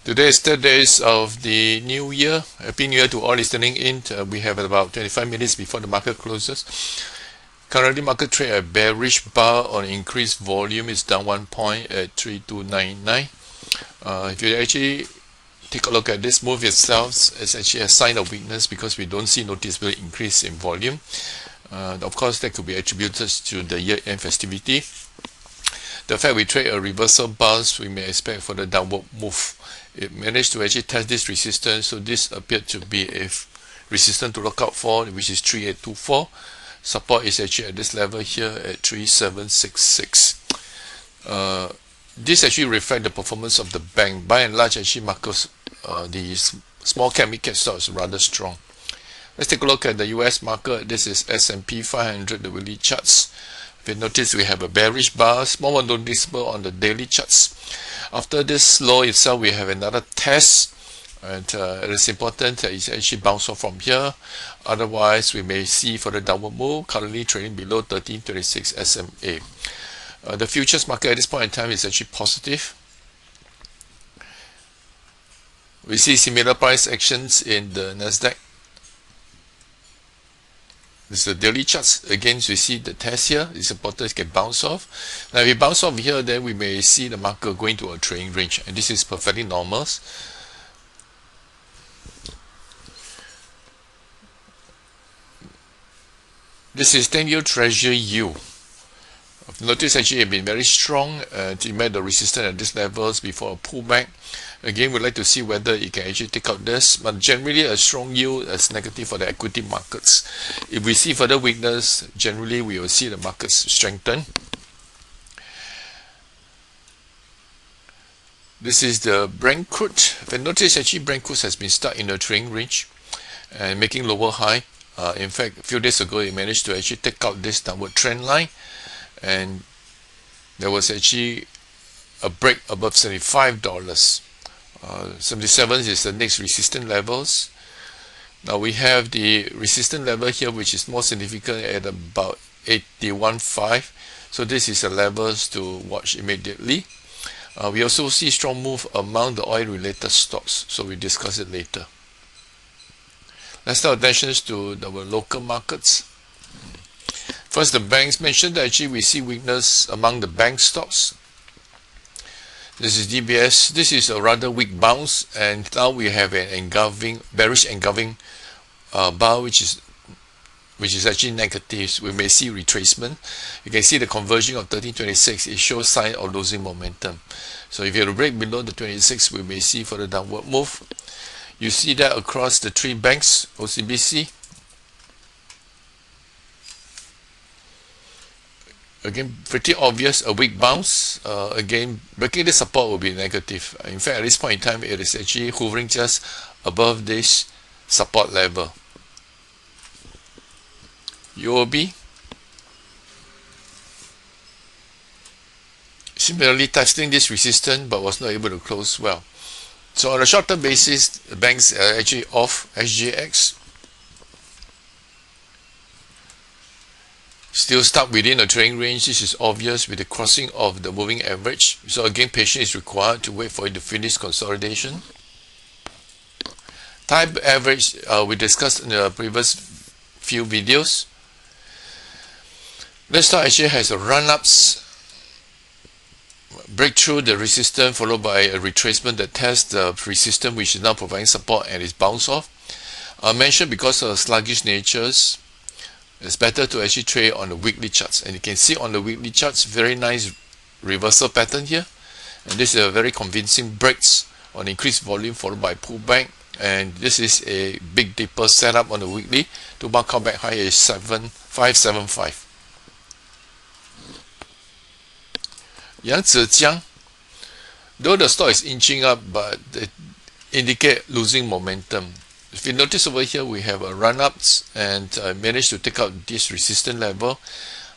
Today is 3rd days of the new year. Happy New Year to all listening in. We have about 25 minutes before the market closes. Currently, market trade at bearish bar on increased volume is down 1 point at 3299. If you actually take a look at this move itself, it's actually a sign of weakness because we don't see noticeable increase in volume. Of course, that could be attributed to the year-end festivity. The fact we trade a reversal bounce, we may expect for the downward move. It managed to actually test this resistance, so this appeared to be a resistance to look out for, which is 3824. Support is actually at this level here at 3766. This actually reflects the performance of the bank. By and large, actually markets the small cap, mid cap stocks rather strong. Let's take a look at the US market. This is S&P 500, the weekly charts. If you notice, we have a bearish bar, small one noticeable on the daily charts. After this low itself, we have another test, and it is important that it actually bounce off from here. Otherwise, we may see further downward move, currently trading below 1326 SMA. The futures market at this point in time is actually positive. We see similar price actions in the Nasdaq. This is the daily charts. Again, we see the test here. It's important it can bounce off. Now, if we bounce off here, then we may see the market going to a trading range, and this is perfectly normal. This is 10-year Treasury yield. Notice actually it has been very strong. It met the resistance at these levels before a pullback. Again, we'd like to see whether it can actually take out this, but generally a strong yield is negative for the equity markets. If we see further weakness, generally we will see the markets strengthen. This is the Brent crude. If you notice, actually Brent crude has been stuck in a trading range and making lower high. In fact, a few days ago, it managed to actually take out this downward trend line, and there was actually a break above $75. 77 is the next resistance levels. Now we have the resistance level here, which is more significant at about 81.5. So this is the levels to watch immediately. We also see strong move among the oil related stocks, so we discuss it later. Let's turn attention to our local markets. First, the banks mentioned that actually we see weakness among the bank stocks. This is DBS. This is a rather weak bounce, and now we have an engulfing, bearish engulfing bar, which is actually negative. We may see retracement. You can see the conversion of 1326. It shows sign of losing momentum. So if you break below the 26, we may see further downward move. You see that across the three banks, OCBC. Again, pretty obvious, a weak bounce. Again, breaking the support will be negative. In fact, at this point in time, it is actually hovering just above this support level. UOB, similarly testing this resistance, but was not able to close well. So on a short-term basis, the banks are actually off. SGX still stuck within a trading range. This is obvious with the crossing of the moving average. So again, patience is required to wait for it to finish consolidation. Type average we discussed in the previous few videos. This stock actually has a run-ups, break through the resistance followed by a retracement that tests the resistance, which is now providing support, and is bounce off. I mentioned because of sluggish natures, it's better to actually trade on the weekly charts, and you can see on the weekly charts very nice reversal pattern here, and this is a very convincing breaks on increased volume followed by pullback, and this is a big dipper setup on the weekly to mark out back high is 7575. Yangzijiang, though the stock is inching up, but it indicate losing momentum. If you notice over here, we have a run-ups and managed to take out this resistance level.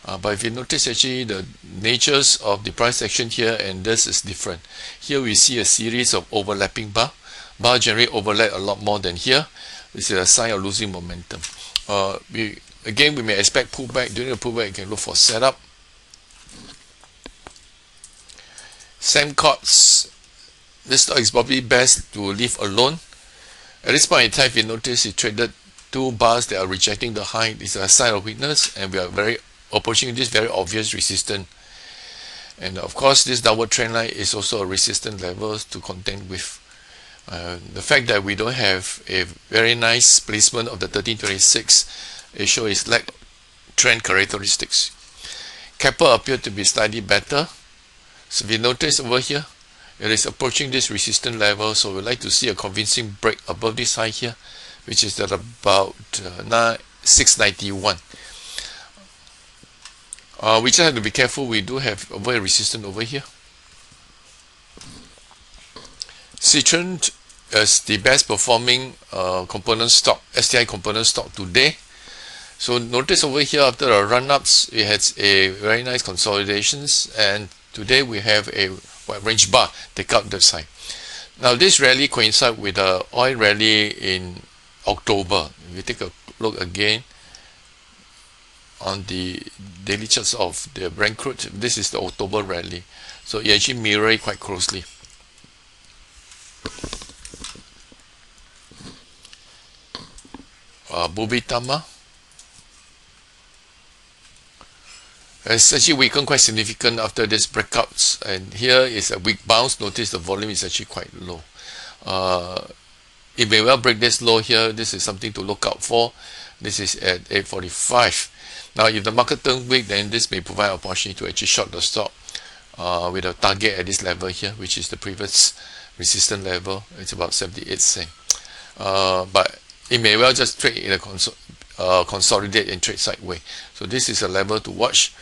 But if you notice, actually the natures of the price action here and this is different. Here we see a series of overlapping bar. Bar generally overlap a lot more than here. This is a sign of losing momentum. We may expect pullback. During the pullback, you can look for setup. Semcots this stock is probably best to leave alone. At this point in time, if you notice, it traded two bars that are rejecting the high. It's a sign of weakness, and we are approaching this very obvious resistance. And of course, this downward trend line is also a resistance level to contend with. The fact that we don't have a very nice placement of the 1326, it shows its lack trend characteristics. Kappa appeared to be slightly better. So if you notice over here, it is approaching this resistance level, so we'd like to see a convincing break above this high here, which is at about 691. We just have to be careful. We do have a resistance over here. Citron is the best performing component stock, STI component stock today. So notice over here, after the run-ups, it has a very nice consolidations, and today we have a range bar take out the side. Now this rally coincides with the oil rally in October. If you take a look again on the daily charts of the Brent crude, this is the October rally, so it actually mirrors quite closely. Bubitama has actually weakened quite significant after this breakouts, and here is a weak bounce. Notice the volume is actually quite low. It may well break this low here. This is something to look out for. This is at 845. Now if the market turns weak, then this may provide an opportunity to actually short the stock with a target at this level here, which is the previous resistance level. It's about 78 cents. But it may well just trade in a consolidate and trade sideways. So this is a level to watch.